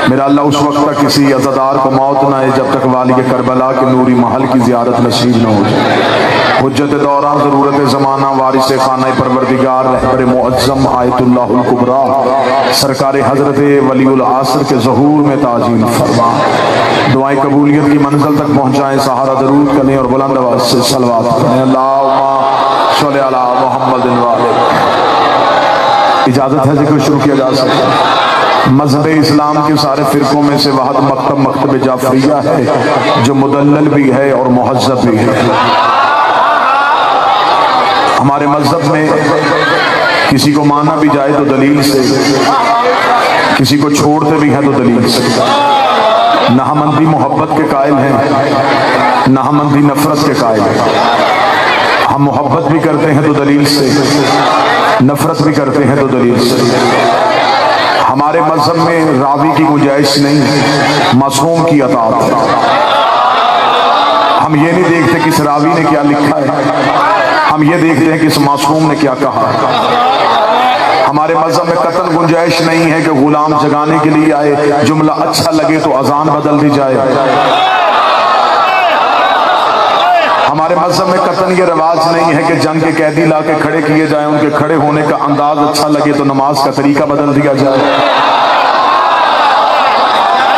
मेरा अल्लाह उस वक्त तक किसी अज़ादार को मौत ना है जब तक वाली के करबला के नूरी महल की ज़ियारत नसीब न हो जाए। हुज्जत दौरा ज़रूरत ज़माना वारिस खाना परवरदिगार रहबर मुअज़्ज़म आयतुल्लाहुल कुबरा सरकार हज़रत वलीउल आसर के ज़हूर में ताज़ीम फरमा। दुआएं कबूलियत की मंजिल तक पहुँचाएँ। सहारा दरूद करें और बुलंद आवाज़ से सलवात करें। अल्लाहुम्मा सल्लि अला मुहम्मदिन व आलिहि। इजाज़त है जिक्र शुरू किया जा सकता है। मज़हब इस्लाम के सारे फ़िरक़ों में से वाहिद मकतब मकतब जाफ़रिया है जो मुदल्लल भी है और मुहज़्ज़ब भी है। हमारे मज़हब में किसी को माना भी जाए तो दलील से, किसी को छोड़ते भी हैं तो दलील से। न हम अंधी मोहब्बत के कायल हैं, न हम अंधी नफ़रत के कायल हैं। हम मोहब्बत भी करते हैं तो दलील से, नफ़रत भी करते हैं तो दलील से। हमारे मज़हब में रावी की गुंजाइश नहीं, मासूम की अताअत है। हम ये नहीं देखते कि इस रावी ने क्या लिखा है, हम ये देखते हैं कि इस मासूम ने क्या कहा। हमारे मज़हब में कतन गुंजाइश नहीं है कि गुलाम जगाने के लिए आए, जुमला अच्छा लगे तो अजान बदल दी जाए। हमारे मज़हब में कतन ये रिवाज नहीं है कि जंग के कैदी ला के खड़े किए जाएं, उनके खड़े होने का अंदाज अच्छा लगे तो नमाज का तरीका बदल दिया जाए।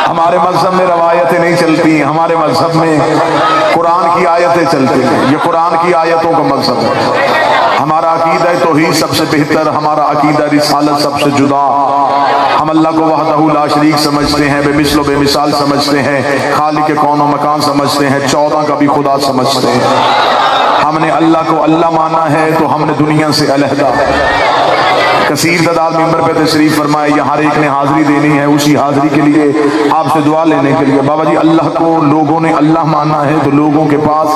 हमारे मज़हब में रवायतें नहीं चलती हैं, हमारे मज़हब में कुरान की आयतें चलती हैं। ये कुरान की आयतों का मज़हब है। हमारा अकीदा तौहीद सबसे बेहतर, हमारा अकीदा रिसालत सबसे जुदा। हम अल्लाह को वहदहू ला शरीक समझते हैं, बेमिसल बेमिसाल समझते हैं, खालिक के कौनो मकान समझते हैं, 14 का भी खुदा समझते हैं। हमने अल्लाह को अल्लाह माना है तो हमने दुनिया से अलहदा। कसीर तादाद मेंबर पे तशरीफ फरमाए, यहाँ हर एक ने हाजिरी देनी है। उसी हाजिरी के लिए आपसे दुआ लेने के लिए बाबा जी, अल्लाह को लोगों ने अल्लाह माना है तो लोगों के पास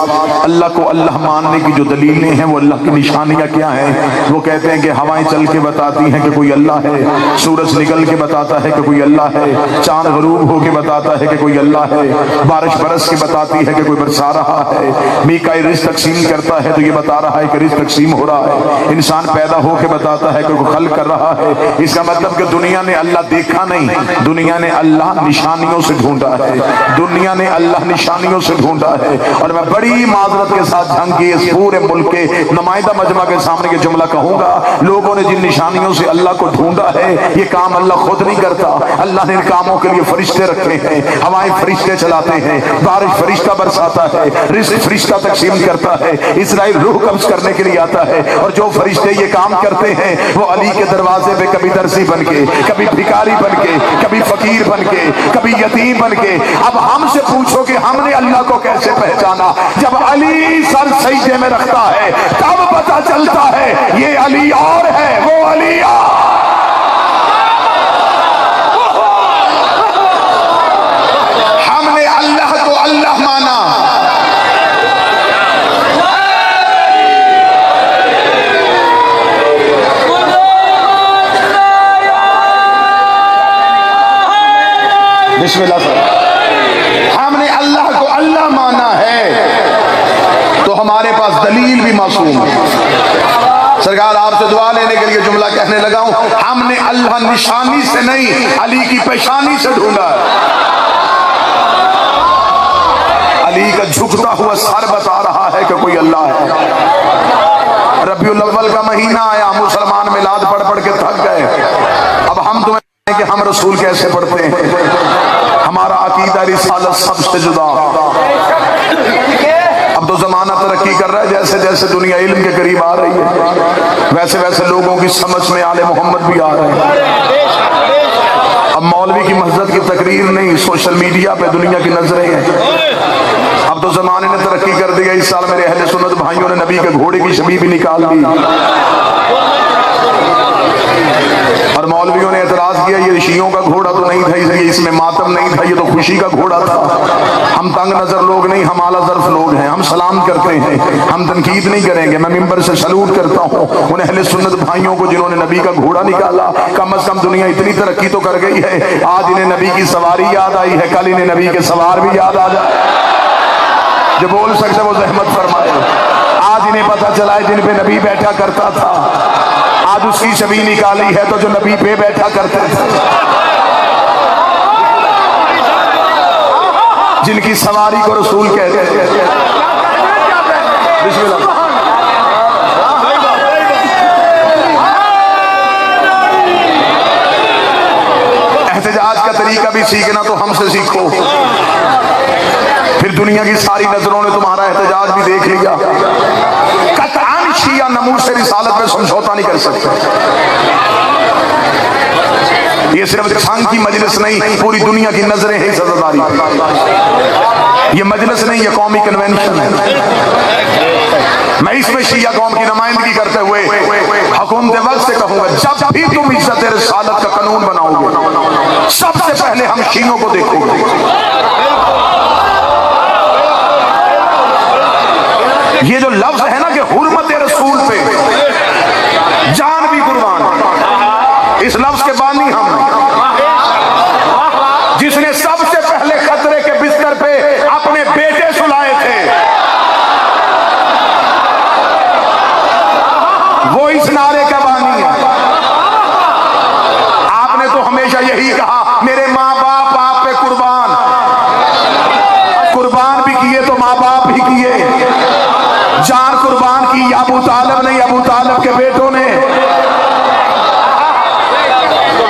अल्लाह को अल्लाह मानने की जो दलीलें हैं वो अल्लाह की निशानियाँ क्या हैं? वो कहते हैं कि हवाएं चल के बताती हैं कि कोई अल्लाह है, सूरज निकल के बताता है कि कोई अल्लाह है, चांद गरूब होके बताता है कि कोई अल्लाह है, बारिश बरस के बताती है कि कोई बरसा रहा है, मीकाईल रिज़्क़ तकसीम करता है तो ये बता रहा है कि रिज़्क़ तकसीम हो रहा है, इंसान पैदा होके बताता है कि कोई कर रहा है। इसका मतलब कि दुनिया ने अल्लाह देखा नहीं, दुनिया ने अल्लाह निशानियों से ढूंढा है, दुनिया ने अल्लाह निशानियों से ढूंढा है। और मैं बड़ी माजरत के साथ जंग की इस पूरे मुल्क के नुमाइंदा मजमा के सामने ये जुमला कहूंगा, लोगों ने जिन निशानियों से अल्लाह को ढूंढा है ये काम अल्लाह खुद नहीं करता। अल्लाह ने इन कामों के लिए फरिश्ते रखे हैं, हवाएं फरिश्ते चलाते हैं, बारिश फरिश्ता बरसाता है, रिज़्क़ फरिश्ता तकसीम करता है, इज़राइल रूह कब्ज़ करने के लिए आता है। और जो फरिश्ते ये काम करते हैं वो अली के दरवाजे पे कभी दर्जी बन के, कभी भिखारी बन के, कभी फकीर बन के, कभी यतीम बन के। अब हमसे पूछो कि हमने अल्लाह को कैसे पहचाना? जब अली सर सजदे में रखता है तब पता चलता है ये अली और है, वो अली और। हमने अल्लाह को अल्लाह माना, बिस्मिल्लाह सर। हमने अल्लाह को अल्लाह माना है तो हमारे पास दलील भी मासूम है। सरकार आपसे दुआ लेने के लिए जुमला कहने लगा हूं, हमने अल्लाह निशानी से नहीं अली की पेशानी से ढूंढा है। अली का झुकता हुआ सर बता रहा है कि कोई अल्लाह है। रबीउल अव्वल का महीना आया, मुसलमान मिलाद पढ़ पढ़ के थक गए। अब हम तुम्हें कि हम रसूल कैसे पढ़ते हैं? हमारा अकीदा रिसालत सबसे जुदा। अब तो जमाना तरक्की कर रहा है, जैसे जैसे दुनिया इल्म के करीब आ रही है वैसे वैसे लोगों की समझ में आले मोहम्मद भी आ रहे हैं। अब मौलवी की मस्जिद की तकरीर नहीं, सोशल मीडिया पे दुनिया की नजरें हैं। अब तो जमाने ने तरक्की कर दी है। इस साल मेरे अहले सुन्नत भाइयों ने नबी के घोड़े की छवि भी निकाल दी और मौलवियों ने एतराज किया ये शियों का घोड़ा तो नहीं था, इसलिए इसमें मातम नहीं था, ये तो खुशी का घोड़ा था। हम तंग नजर लोग नहीं, हम आला ज़र्फ लोग हैं, हम सलाम करते हैं, हम तनकीद नहीं करेंगे। मैं मिंबर से सलूट करता हूँ उन अहले सुन्नत भाइयों को जिन्होंने नबी का घोड़ा निकाला। कम अज कम दुनिया इतनी तरक्की तो कर गई है, आज इन्हें नबी की सवारी याद आई है, कल इन्हें नबी के सवार भी याद आ जाए। जो बोल सकते वो जहमत फरमाए। आज इन्हें पता चला है जिन पे नबी बैठा करता था आज उसकी छवि निकाली है तो जो नबी पे बैठा करते थे। जिनकी सवारी को रसूल कहते हैं। बिस्मिल्लाह। एहतजाज का तरीका भी सीखना तो हमसे सीखो। फिर दुनिया की सारी नजरों ने तुम्हारा एहतजाज भी देख लिया। कतआन शिया नमूज से रिसालत में समझौता नहीं कर सकते। ये सिर्फ संघ की मजलिस नहीं, पूरी दुनिया की नजरें हैं सजादारी। ये मजलिस नहीं, ये कौमी कन्वेंशन है। मैं इसमें शिया कौम की नुमाइंदगी करते हुए हुकूमत वक्त से कहूंगा, जब भी तुम इज्जत रिसालत का कानून बनाओगे, सबसे पहले हम शीयों को देखोगे। ये जो लफ्ज है ना कि हुर्मत रसूल पे जान भी कुर्बान, इस लफ्ज के बानी हम, जिसने सबसे पहले खतरे के बिस्तर पे अपने बेटे सुलाए थे, वो इस नारे का बानी है। आपने तो हमेशा यही कहा, मेरे माँ बाप आप पे कुर्बान। कुर्बान भी किए तो माँ बाप ही किए। जान कुर्बान की अबू तालिब नहीं, अबू तालिब के बेटों ने।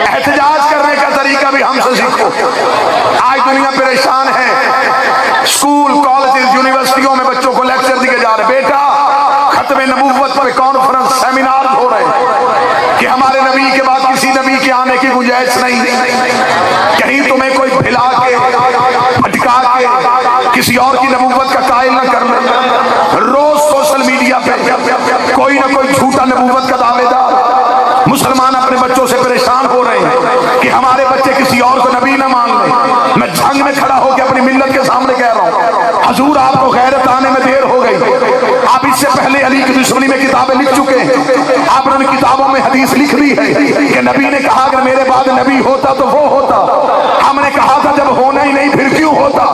एहतजाज करने का तरीका भी हमसे सीखो। आज दुनिया परेशान है, स्कूल कॉलेज यूनिवर्सिटियों में बच्चों को लेक्चर दिए जा रहे, बेटा खत्मे नबूवत पर कॉन्फ्रेंस सेमिनार हो रहे कि हमारे नबी के बाद किसी नबी के आने की गुंजाइश नहीं। कहीं तुम्हें कोई भिला के भटका के किसी और की नबूवत का कायल न कर ले। रोज सोशल मीडिया पे कोई ना कोई झूठा नबूवत का दावेदार। मुसलमान अपने बच्चों से परेशान हो रहे हैं कि हमारे बच्चे किसी और को नबी ना मान ले। मैं जंग में खड़ा होकर अपनी मिल्लत के सामने कह रहा हूं, हजूर आपको गैरत आने में देर हो गई। आप इससे पहले अली की दुश्मनी में किताबें लिख चुके हैं। आपने उन किताबों में हदीस लिख दी है कि नबी ने कहा अगर मेरे बाद नबी होता तो वो होता। हमने कहा था जब होना ही नहीं फिर क्यों होता।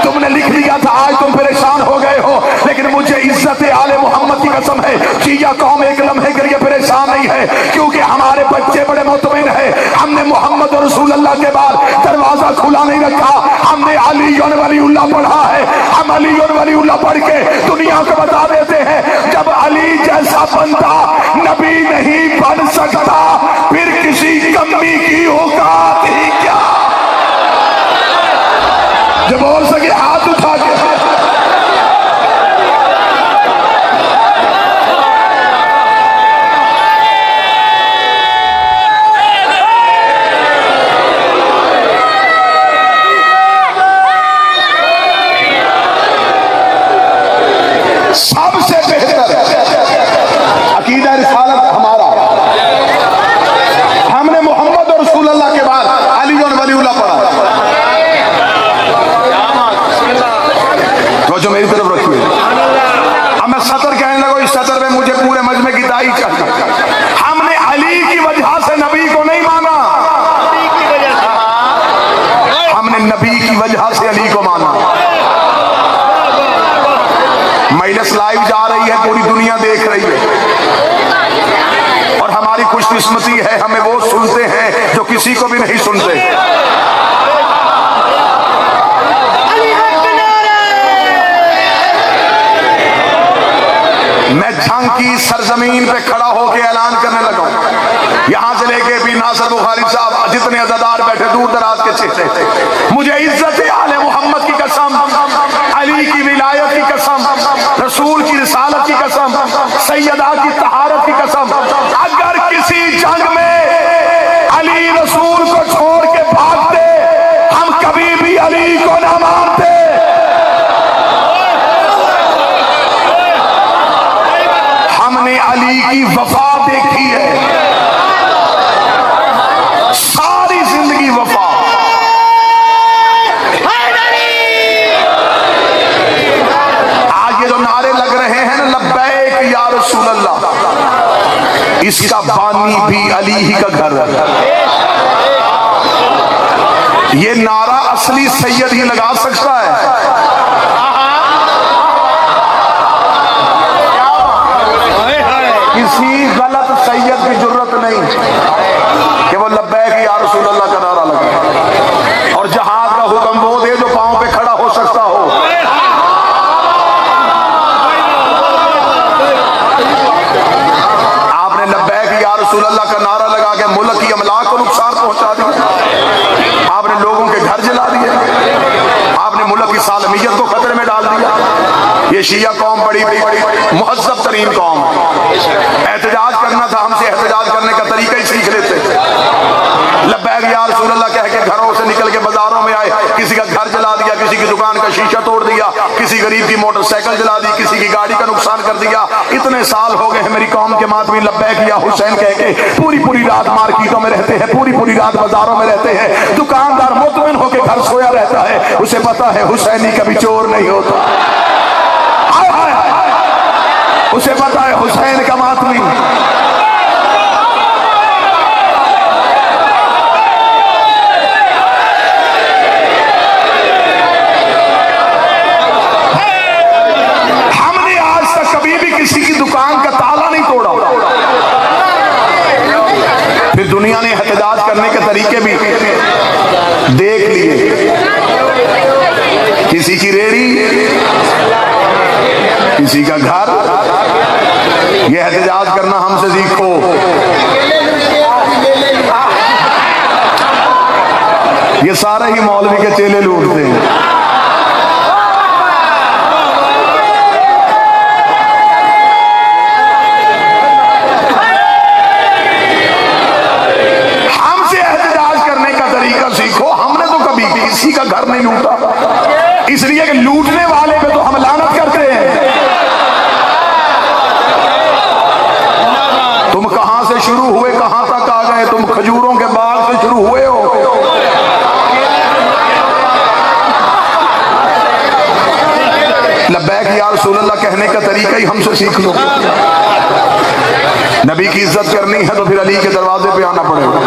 तुमने लिख दिया था, आज तुम परेशान हो गए हो। लेकिन मुझे इज्जत आले मोहम्मद की कसम है, जिया कौम एक लम्हे के लिए परेशान नहीं है, क्योंकि हमारे बच्चे बड़े मुतमिन है। हमने मोहम्मद और रसूल अल्लाह के बाद दरवाजा खुला नहीं रखा। हमने अली और वलीउल्लाह पढ़ा है। हम अली और वलीउल्लाह पढ़ के दुनिया को बता देते हैं, जब अली जैसा बंदा नबी नहीं बन सकता, फिर किसी कमी की औकात ही क्या। जब बोल सके हाथ उठा के। सबसे बेहतर अकीदा रिसालत हमारा, हमने मोहम्मद और रसूल अल्लाह के बाद अली और वलीउल्लाह पढ़ा। तो जो मेरी तरफ रखिए, अब मैं सतर कहने लगा, इस सतर में मुझे पूरे मजमे की दाई चाहिए। हमने अली की वजह से नबी को नहीं माना, हमने नबी की वजह से अली को माना। मजलिस लाइव जा रही है, पूरी दुनिया देख रही है, और हमारी खुशकिस्मती है हमें वो सुनते हैं जो किसी को भी नहीं सुनते। मैं जंग की सरजमीन पे खड़ा होकर ऐलान करने लगा, यहां से लेके भी नासिर बुखारी साहब जितने अज़ादार बैठे दूर दराज के चेहरे, मुझे इज्जत आले मोहम्मद की कसम, अली की विलायत की कसम, रसूल की रिसालत की कसम, सैयदा की तहारत की कसम, अगर किसी जंग में अली रसूल को छोड़ के भागते, हम कभी भी अली को ना मानते। हमने अली की वफा देखी है, सारी जिंदगी वफा। आज ये जो नारे लग रहे हैं ना, लब्बैक या रसूल अल्लाह, इसका बानी भी अली ही का घर है। ये नारा असली सैयद ही लगा सकता है। किसी गलत सैयद की जरूरत नहीं कि वो लब्बैक या रसूल अल्लाह का नारा लगे। और जहाद का हुक्म वो दे जो पांव पे खड़ा हो सकता शिया कौम बड़ी मुहज्जब तरीन कौम है। एहतजाज करना था, हमसे एहतजाज करने का तरीका ही सीख लेते। लब्बैक या रसूल अल्लाह कह के घरों से निकल के बाजारों में आए, किसी का घर जला दिया, किसी की दुकान का शीशा तोड़ दिया, किसी गरीब की मोटरसाइकिल जला दी, किसी की गाड़ी का नुकसान कर दिया। इतने साल हो गए हैं मेरी कौम के मातमी लब्बैक या हुसैन कह के पूरी पूरी रात मार्केटों में रहते हैं, पूरी पूरी रात बाजारों में रहते हैं। दुकानदार मुतमिन होकर घर सोया रहता है, उसे पता है हुसैनी कभी चोर नहीं होता। उसे पता है हुसैन का मातमी। हमने आज तक कभी भी किसी की दुकान का ताला नहीं तोड़ा। फिर दुनिया ने एहतजाज करने के तरीके भी देख लिए। किसी की रेड़ी, किसी का घर, ये एहतजाज करना हमसे सीखो। ये सारे ही मौलवी के चेले लूटते हैं। हमसे एहतजाज करने का तरीका सीखो। हमने तो कभी किसी का घर नहीं लूटा, इसलिए कि लूटने वाले पे तो हम लानत करते हैं। तुम कहां से शुरू हुए कहां तक आ गए? तुम खजूरों के बाग से शुरू हुए हो। लब्बैक या रसूल अल्लाह कहने का तरीका ही हमसे सीख लो। नबी की इज्जत करनी है तो फिर अली के दरवाजे पे आना पड़ेगा।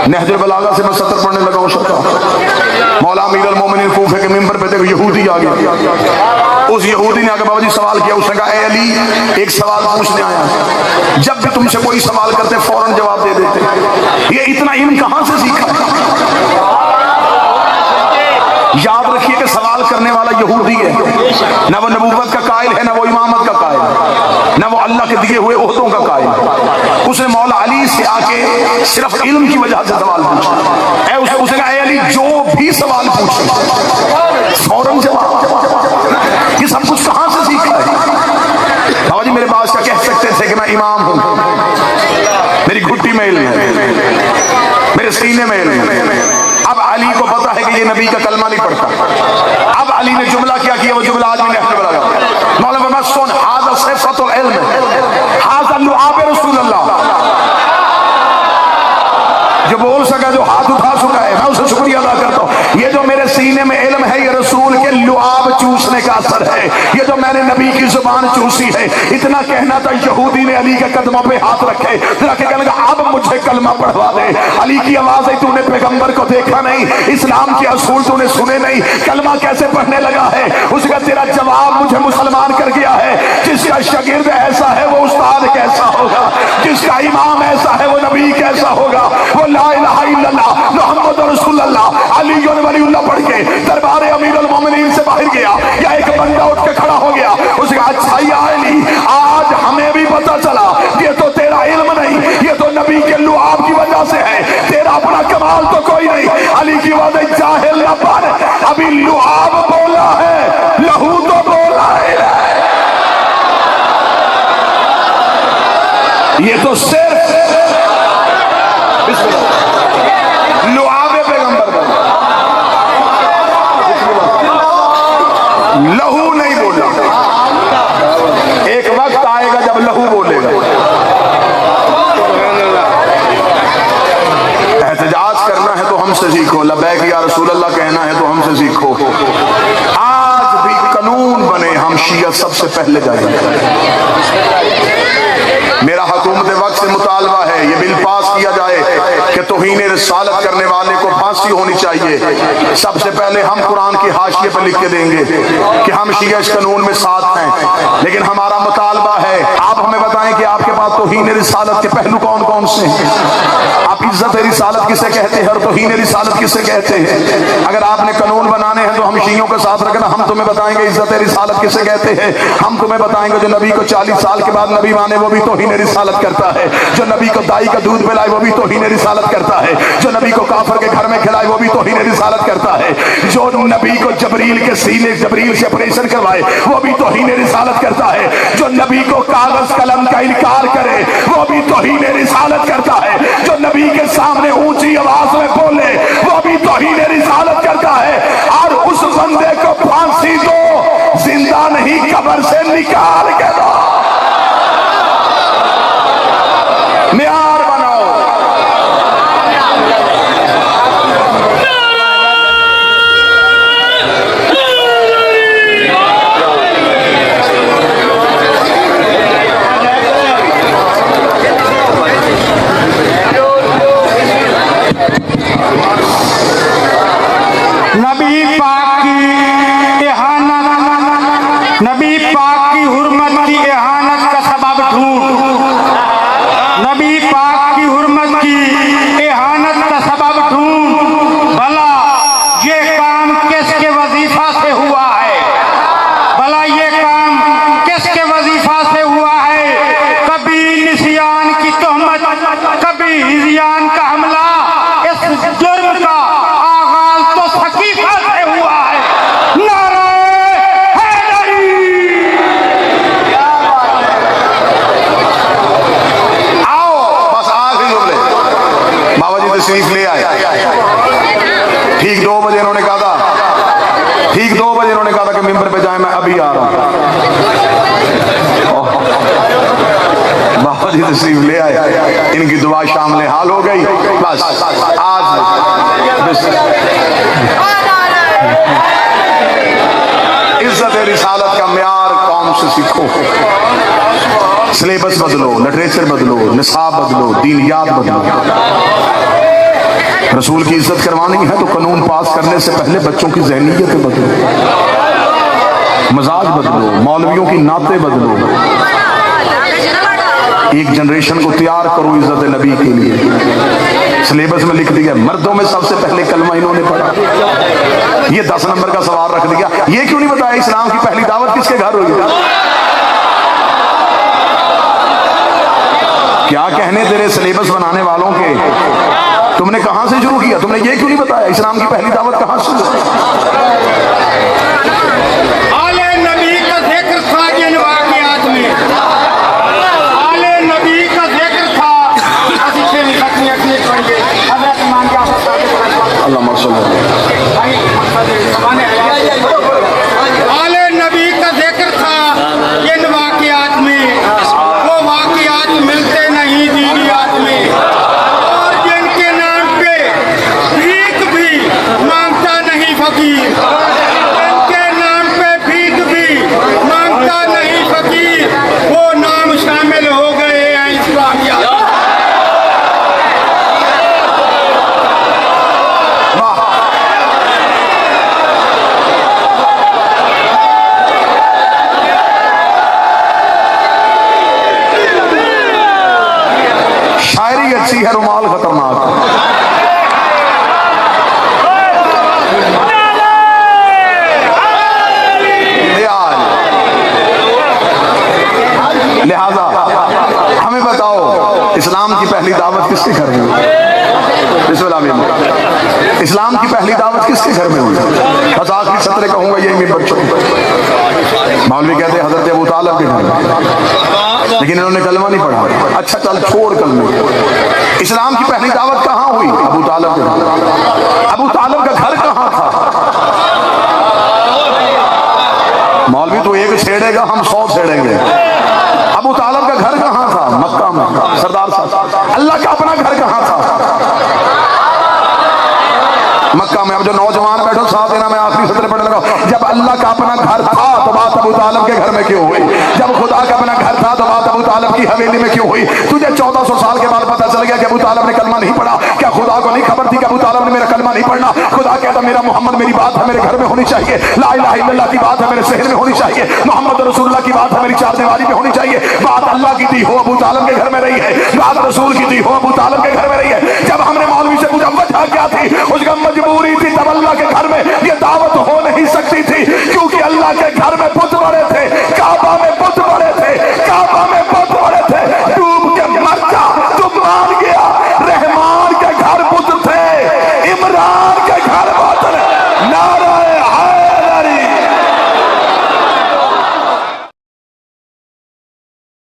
नहजुल बलागा से मैं सतर पढ़ने लगा उस वक्त मौला अमीरुल मोमिनीन कूफे के मिंबर पे देखो यहूदी आ गया। उस यहूदी ने आगे बाबा जी सवाल किया। उसने कहा, ए अली, एक सवाल पूछने आया। जब भी तुमसे कोई सवाल करते फौरन जवाब दे देते। ये इतना इल्म कहां से सीखा? याद रखिए कि सवाल करने वाला यहूदी है, न वो नबूवत का कायल है, न वो इमामत का कायल है, न वो अल्लाह के दिए हुए ओहदों का कायल है। उसने मौला अली से आके सिर्फ इल्म की वजह से सवाल पूछा। उसने कहा, अली, जो भी सवाल पूछे फौरन जवाब। ये सब कुछ कहां से सीखा है? बाबा जी मेरे बादशाह कह सकते थे कि मैं इमाम हूं, मेरी घुट्टी में इल्म है, मेरे सीने में इल्म है। अब अली को पता है कि ये नबी का कलमा नहीं पढ़ता। अब अली ने जुमला क्या किया? वो जुमला आज मैंने अपने बता। मौलाना सुन, हाज़ा सिफ़तुल इल्म, हाज़ा लुआब रसूल अल्लाह। जो बोल सका, जो हाथ उठा सका है, मैं उसे शुक्रिया अदा करता हूँ। ये जो मेरे सीने में इल्म है, ये रसूल के लुआब चूसने का असर है। ये जो मैंने नबी की जुबान चूसी है। इतना कहना था, यहूदी ने अली के कदमों पे हाथ रखे, कहने लगा, अब मुझे कलमा पढ़वा दे। अली की आवाज है, तूने पैगंबर को देखा नहीं, इस्लाम के असूल तूने सुने नहीं, कलमा कैसे पढ़ने लगा है? उसका तेरा जवाब मुझे मुसलमान कर गया है। जिसका शागिर्द ऐसा है वो उस्ताद कैसा होगा, जिसका इमाम ऐसा है वो नबी कैसा होगा। वो ला इलाहा इल्लल्लाह मुहम्मद रसूलुल्लाह अली वलीउल्लाह पढ़ के दरबार अमीरुल मोमिनीन से बाहर गया। या एक बंदा उठ के खड़ा हो गया, उसका अच्छा या अली, आज हमें भी पता चला ये तो तेरा इल्म नहीं, ये तो नबी के लुआब की वजह से है, तेरा अपना कमाल तो कोई नहीं। अली की वजह जाहिल न बन, अभी लुआब बोला है, लहू तो बोला है। ये तो सिर्फ लुआबे पैगंबर बना, लहू नहीं बोला। एक वक्त आएगा जब लहू बोलेगा। एहतजाज करना है तो हमसे सीखो, लब्बैक या रसूल अल्लाह कहना है तो हमसे सीखो। आज भी कानून बने, हम शिया सबसे पहले जाएंगे। मेरा हुकूमत वक्त से मुतालबा है, ये बिल पास किया जाए कि तौहीन रिसालत करने वाले को फांसी होनी चाहिए। सबसे पहले हम कुरान की हाशिए पर लिख के देंगे कि हम शिया इस कानून में साथ हैं। लेकिन हमारा मुतालबा है, आप हमें बताएं कि आपके पास तौहीन रिसालत के पहलू कौन कौन से हैं? आप इज्जत रिसालत किसे कहते हैं और तौहीन रिसालत किसे कहते हैं? अगर आपने कानून बनाने हैं तो हम शीयों के साथ रखना, हम तुम्हें बताएंगे इज्जत रिसालत किसे कहते हैं। हम तुम्हें बताएंगे जो नबी को 40 साल के बाद नबी माने वो भी तौहीन रिसालत करता है, जो नबी को दाई का दूध पिलाए वो भी तौहीन रिसालत करता है, जो नबी को काफर के घर में खिलाए वो भी तौहीन रिसालत करता है, जो नबी को जबरील के सीने जबरील से ऑपरेशन करवाए वो भी तौहीन रिसालत करता है, जो नबी को कागज कलम का इनकार करे वो भी तौहीन रिसालत करता है, जो नबी के सामने ऊंची आवाज में बोले वो भी तौहीन रिसालत करता है। और उस बंदे को फांसी दो, जिंदा नहीं कब्र से निकाल के दो। म्यार बनाओ। नबी पाक की इहानत, नबी पाक की हुर्मत की इहानत का सबब ढूंढ, नबी पाक की हुर्मत की इहानत का सबब ढूंढ। भला ये काम किसके वजीफा से हुआ है, भला ये काम किसके वजीफा से हुआ है। कभी निसियान की तोहमत, कभी हिज़ियान का हमला। इस जुर्म का तशरीफ ले आए। ठीक 2 बजे इन्होंने कहा था, ठीक 2 बजे इन्होंने कहा था कि मिंबर पे जाए, मैं अभी आ रहा हूं। बाबा जी तशरीफ ले आए, इनकी दुआ शामिल हाल हो गई। बस आज इज्जत रिसालत का म्यार कौम से सीखो। सिलेबस बदलो, लिटरेचर बदलो, निसाब बदलो, दीनियात बदलो। रसूल की इज्जत करवानी है तो कानून पास करने से पहले बच्चों की ज़हनीयत बदलो, मजाज बदलो, मौलवियों की नाते बदलो। एक जनरेशन को तैयार करो इज्जत नबी के लिए। सिलेबस में लिख दिया मर्दों में सबसे पहले कलमा इन्होंने पढ़ा। ये 10 नंबर का सवाल रख दिया। ये क्यों नहीं बताया इस्लाम की पहली दावत किसके घर हुई? क्या कहने तेरे सिलेबस बनाने वालों के, तुमने कहां से शुरू किया? तुमने ये क्यों नहीं बताया इस्लाम की पहली दावत कहां से? आले नबी का जिक्र था जिन वाक़ियात में, आले नबी का जिक्र था। आले नबी का जिक्र था जिन वाक़ियात में, वो वाक़ियात मिलते नहीं दीनियात में। और जिनके नाम पे भीख भी मांगता नहीं फकीर, जिनके नाम पे भीख भी मांगता नहीं फकीर, वो नाम शामिल हो गए हैं इस वाक़ियात। शायरी अच्छी है, रुमाल खतरनाक है। लिहाजा हमें बताओ इस्लाम की पहली दावत किसके घर में हुई? इस्लाम की पहली दावत किसके घर में हुई? बस आखिरी सत्र कहूंगा यही मैं बच्चों। मौलवी कहते हैं हजरत अबू तालिब के घर में, लेकिन इन्होंने कलमा नहीं पढ़ा। अच्छा चल छोड़ कलमे। इस्लाम की पहली दावत कहाँ हुई? अबू तालिब के घर। अबू तालिब का घर कहाँ था? मौलवी तो एक छेड़ेगा, हम 100 छेड़ेंगे। अबू तालिब का घर कहाँ था? मक्का में। सरदार साहब अल्लाह का अपना घर कहाँ था? मक्का में। अब जो नौजवान बैठो साथ देना, मैं आखिरी सत्र पढ़ने लगा। जब अल्लाह का अपना घर था तो बात अबू तालिब के घर में क्यों हुई? जब खुदा का अपना घर था तो बात अबू तालिब की हवेली में क्यों हुई? तुझे 1400 साल के बाद पता चल गया कि अबू तालिब ने कलमा नहीं पढ़ा। क्या खुदा को नहीं खबर थी कि अबू तालिब ने मेरा कलमा नहीं पढ़ना? खुदा कहता था मेरा मोहम्मद मेरी बात है मेरे घर में होनी चाहिए, ला इलाहा इल्लल्लाह की बात है मेरे शहर में होनी चाहिए, मोहम्मद रसूलुल्लाह की बात है मेरी चार दीवारी में होनी चाहिए। बात अल्लाह की थी हो अबू तालिब के घर में रही है, बात रसूल की थी हो अबू तालिब के घर में रही है। जब हमने मौलवी से पूछा वजह क्या थी, उसका मजबूरी थी, तब अल्लाह के घर में ये दावत हो नहीं सकती थी क्योंकि अल्लाह के घर में बुत पड़े थे।